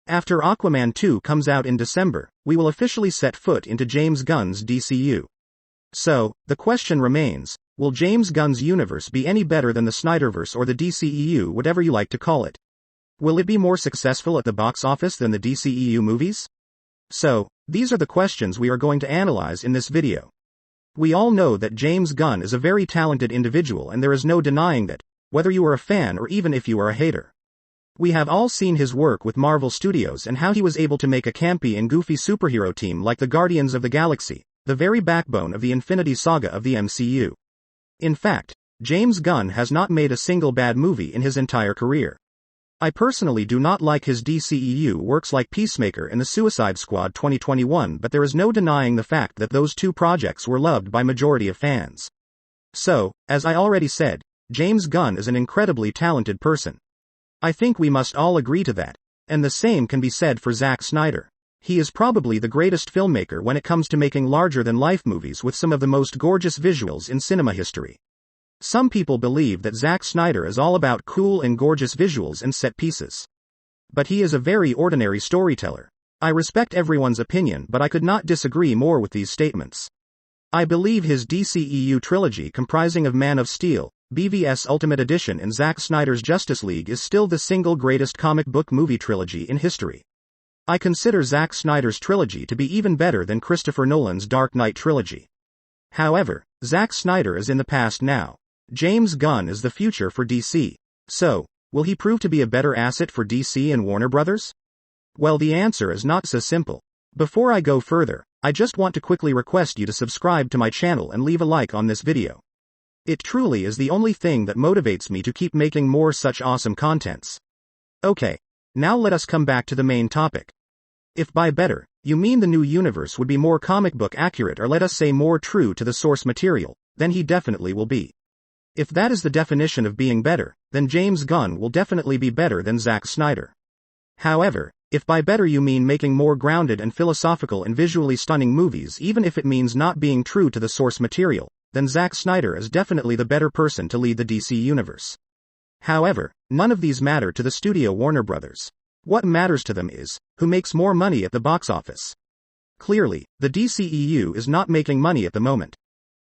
After Aquaman 2 comes out in December, we will officially set foot into James Gunn's DCU. So, the question remains, will James Gunn's universe be any better than the SNYDERVERSE or the DCEU, whatever you like to call it? Will it be more successful at the box office than the DCEU movies? So, these are the questions we are going to analyze in this video. We all know that James Gunn is a very talented individual, and there is no denying that, whether you are a fan or even if you are a hater. We have all seen his work with Marvel Studios and how he was able to make a campy and goofy superhero team like the Guardians of the Galaxy, the very backbone of the Infinity Saga of the MCU. In fact, James Gunn has not made a single bad movie in his entire career. I personally do not like his DCEU works like Peacemaker and the Suicide Squad 2021, but there is no denying the fact that those two projects were loved by majority of fans. So, as I already said, James Gunn is an incredibly talented person. I think we must all agree to that. And the same can be said for Zack Snyder. He is probably the greatest filmmaker when it comes to making larger-than-life movies with some of the most gorgeous visuals in cinema history. Some people believe that Zack Snyder is all about cool and gorgeous visuals and set pieces. But he is a very ordinary storyteller. I respect everyone's opinion, but I could not disagree more with these statements. I believe his DCEU trilogy comprising of Man of Steel, BVS Ultimate Edition and Zack Snyder's Justice League is still the single greatest comic book movie trilogy in history. I consider Zack Snyder's trilogy to be even better than Christopher Nolan's Dark Knight trilogy. However, Zack Snyder is in the past now. James Gunn is the future for DC. So, will he prove to be a better asset for DC and Warner Brothers? Well, the answer is not so simple. Before I go further, I just want to quickly request you to subscribe to my channel and leave a like on this video. It truly is the only thing that motivates me to keep making more such awesome contents. Okay, now let us come back to the main topic. If by better, you mean the new universe would be more comic book accurate, or let us say more true to the source material, then he definitely will be. If that is the definition of being better, then James Gunn will definitely be better than Zack Snyder. However, if by better you mean making more grounded and philosophical and visually stunning movies, even if it means not being true to the source material, then Zack Snyder is definitely the better person to lead the DC universe. However, none of these matter to the studio Warner Brothers. What matters to them is, who makes more money at the box office. Clearly, the DCEU is not making money at the moment.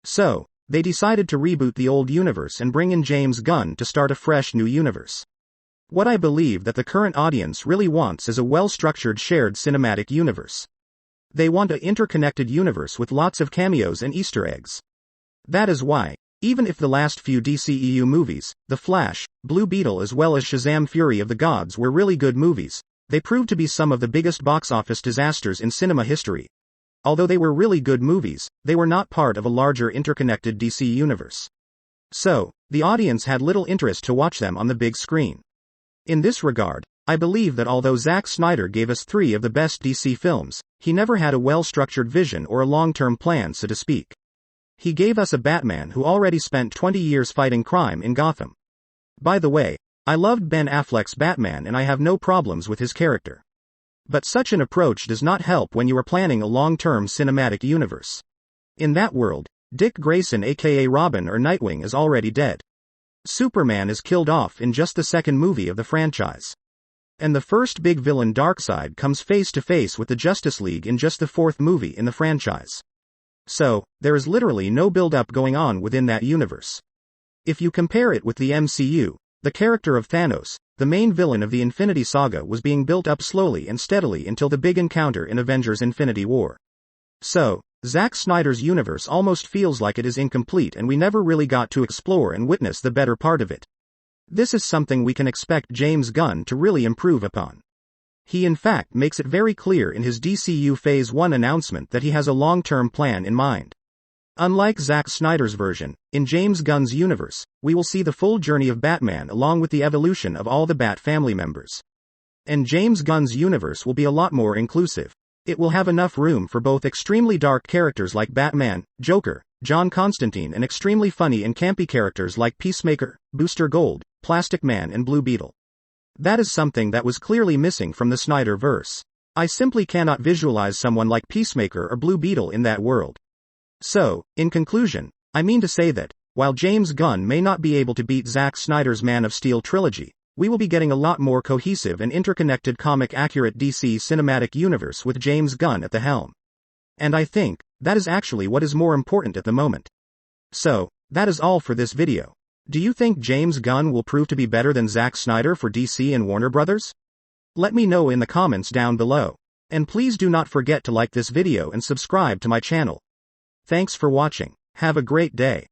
So, they decided to reboot the old universe and bring in James Gunn to start a fresh new universe. What I believe that the current audience really wants is a well-structured shared cinematic universe. They want an interconnected universe with lots of cameos and Easter eggs. That is why, even if the last few DCEU movies, The Flash, Blue Beetle as well as Shazam Fury of the Gods were really good movies, they proved to be some of the biggest box office disasters in cinema history. Although they were really good movies, they were not part of a larger interconnected DC universe. So, the audience had little interest to watch them on the big screen. In this regard, I believe that although Zack Snyder gave us 3 of the best DC films, he never had a well-structured vision or a long-term plan, so to speak. He gave us a Batman who already spent 20 years fighting crime in Gotham. By the way, I loved Ben Affleck's Batman and I have no problems with his character. But such an approach does not help when you are planning a long-term cinematic universe. In that world, Dick Grayson aka Robin or Nightwing is already dead. Superman is killed off in just the second movie of the franchise. And the first big villain Darkseid comes face to face with the Justice League in just the 4th movie in the franchise. So, there is literally no build-up going on within that universe. If you compare it with the MCU, the character of Thanos, the main villain of the Infinity Saga, was being built up slowly and steadily until the big encounter in Avengers Infinity War. So, Zack Snyder's universe almost feels like it is incomplete and we never really got to explore and witness the better part of it. This is something we can expect James Gunn to really improve upon. He in fact makes it very clear in his DCU Phase 1 announcement that he has a long-term plan in mind. Unlike Zack Snyder's version, in James Gunn's universe, we will see the full journey of Batman along with the evolution of all the Bat family members. And James Gunn's universe will be a lot more inclusive. It will have enough room for both extremely dark characters like Batman, Joker, John Constantine, and extremely funny and campy characters like Peacemaker, Booster Gold, Plastic Man and Blue Beetle. That is something that was clearly missing from the SNYDERVERSE. I simply cannot visualize someone like Peacemaker or Blue Beetle in that world. So, in conclusion, I mean to say that, while James Gunn may not be able to beat Zack Snyder's Man of Steel trilogy, we will be getting a lot more cohesive and interconnected comic-accurate DC cinematic universe with James Gunn at the helm. And I think, that is actually what is more important at the moment. So, that is all for this video. Do you think James Gunn will prove to be better than Zack Snyder for DC and Warner Brothers? Let me know in the comments down below. And please do not forget to like this video and subscribe to my channel. Thanks for watching. Have a great day.